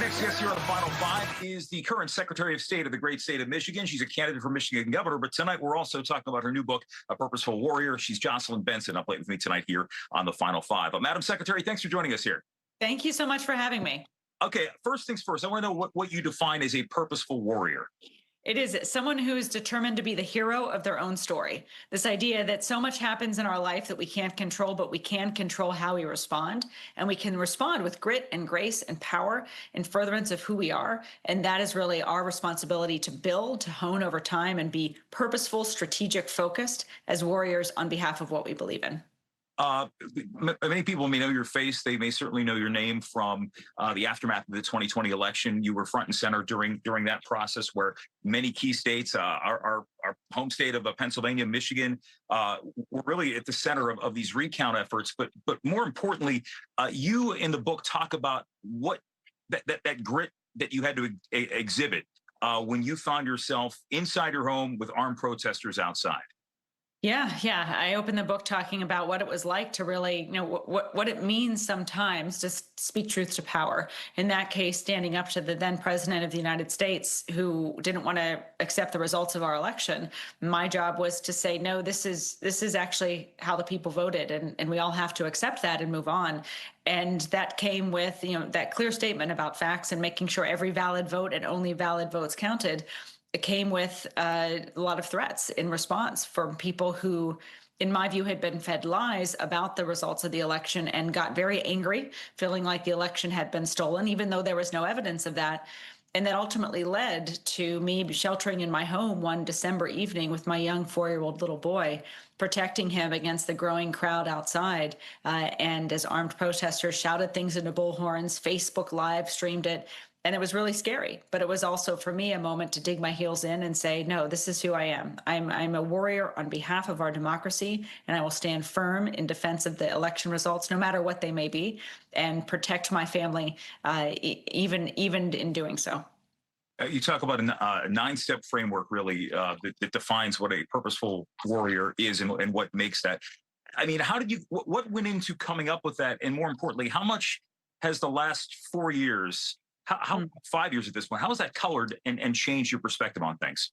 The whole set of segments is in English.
next guest here on the Final Five is the current Secretary of State of the great state of Michigan. She's a candidate for Michigan governor, but tonight we're also talking about her new book, A Purposeful Warrior. She's Jocelyn Benson, up late with me tonight here on the Final Five. Madam Secretary, thanks for joining us here. Thank you so much for having me. Okay, first things first, I want to know what you define as a purposeful warrior. It is someone who is determined to be the hero of their own story. This idea that so much happens in our life that we can't control, but we can control how we respond. And we can respond with grit and grace and power in furtherance of who we are. And that is really our responsibility to build, to hone over time, and be purposeful, strategic, focused as warriors on behalf of what we believe in. Many people may know your face. They may certainly know your name from the aftermath of the 2020 election. You were front and center during that process, where many key states, our home state of Pennsylvania, Michigan, were really at the center of these recount efforts. But more importantly, you in the book talk about what that grit that you had to exhibit when you found yourself inside your home with armed protesters outside. Yeah. I opened the book talking about what it was like to really, what it means sometimes to speak truth to power. In that case, standing up to the then president of the United States, who didn't want to accept the results of our election. My job was to say, no, this is actually how the people voted, and we all have to accept that and move on. And that came with, that clear statement about facts and making sure every valid vote and only valid votes counted. It came with a lot of threats in response from people who, in my view, had been fed lies about the results of the election and got very angry, feeling like the election had been stolen, even though there was no evidence of that. And that ultimately led to me sheltering in my home one December evening with my young 4-year-old little boy, protecting him against the growing crowd outside. And as armed protesters shouted things into bullhorns, Facebook live streamed it. And it was really scary, but it was also for me a moment to dig my heels in and say, no, this is who I am. I'm a warrior on behalf of our democracy, and I will stand firm in defense of the election results, no matter what they may be, and protect my family, even in doing so. You talk about a 9-step framework, really, that defines what a purposeful warrior is and what makes that. I mean, what went into coming up with that? And more importantly, how much has the last 4 years, 5 years at this point, how has that colored and changed your perspective on things?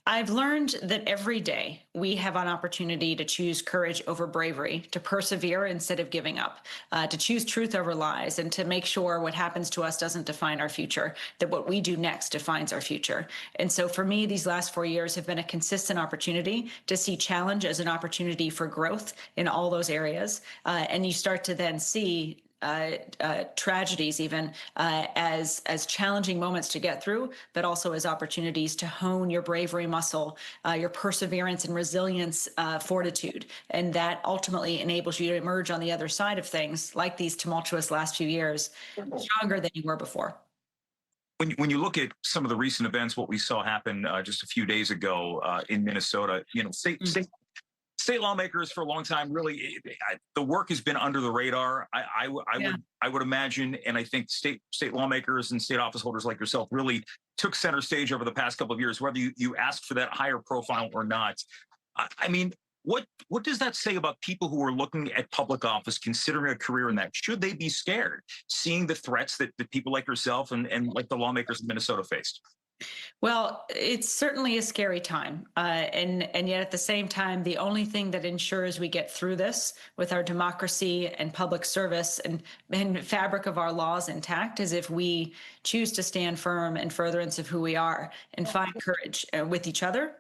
I've learned that every day we have an opportunity to choose courage over bravery, to persevere instead of giving up, to choose truth over lies, and to make sure what happens to us doesn't define our future, that what we do next defines our future. And so for me, these last 4 years have been a consistent opportunity to see challenge as an opportunity for growth in all those areas. And you start to then see tragedies even as challenging moments to get through, but also as opportunities to hone your bravery muscle, your perseverance and resilience, fortitude. And that ultimately enables you to emerge on the other side of things, like these tumultuous last few years, stronger than you were before. When you look at some of the recent events, what we saw happen just a few days ago in Minnesota, state lawmakers for a long time, really, the work has been under the radar. I would imagine, and I think state lawmakers and state office holders like yourself really took center stage over the past couple of years, whether you asked for that higher profile or not. I mean, what does that say about people who are looking at public office, considering a career in that? Should they be scared, seeing the threats that people like yourself and like the lawmakers in Minnesota faced? Well, it's certainly a scary time. And yet at the same time, the only thing that ensures we get through this with our democracy and public service and fabric of our laws intact is if we choose to stand firm in furtherance of who we are and find courage with each other.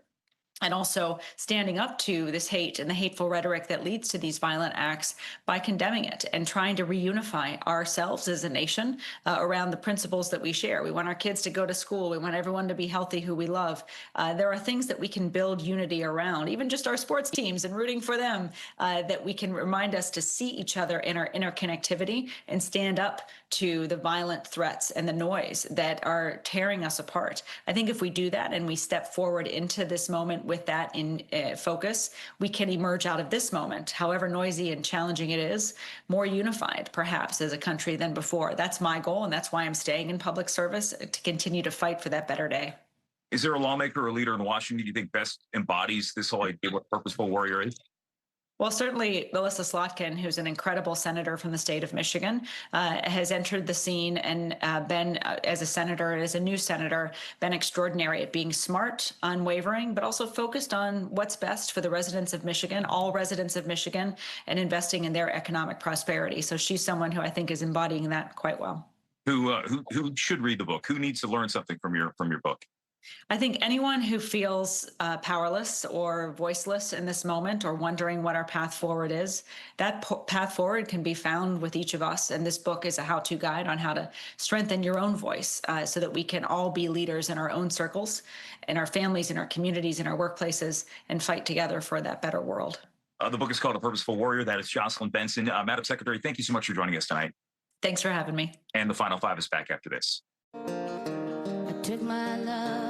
And also standing up to this hate and the hateful rhetoric that leads to these violent acts by condemning it and trying to reunify ourselves as a nation around the principles that we share. We want our kids to go to school. We want everyone to be healthy who we love. There are things that we can build unity around, even just our sports teams and rooting for them, that we can remind us to see each other in our interconnectivity and stand up to the violent threats and the noise that are tearing us apart. I think if we do that and we step forward into this moment with that in focus, we can emerge out of this moment, however noisy and challenging it is, more unified, perhaps, as a country than before. That's my goal, and that's why I'm staying in public service, to continue to fight for that better day. Is there a lawmaker or leader in Washington you think best embodies this whole idea of what purposeful warrior is? Well, certainly Melissa Slotkin, who's an incredible senator from the state of Michigan, has entered the scene and been, as a senator, as a new senator, been extraordinary at being smart, unwavering, but also focused on what's best for the residents of Michigan, all residents of Michigan, and investing in their economic prosperity. So she's someone who I think is embodying that quite well. Who should read the book? Who needs to learn something from your book? I think anyone who feels powerless or voiceless in this moment, or wondering what our path forward is, that path forward can be found with each of us. And this book is a how-to guide on how to strengthen your own voice so that we can all be leaders in our own circles, in our families, in our communities, in our workplaces, and fight together for that better world. The book is called A Purposeful Warrior. That is Jocelyn Benson. Madam Secretary, thank you so much for joining us tonight. Thanks for having me. And the Final Five is back after this. I took my love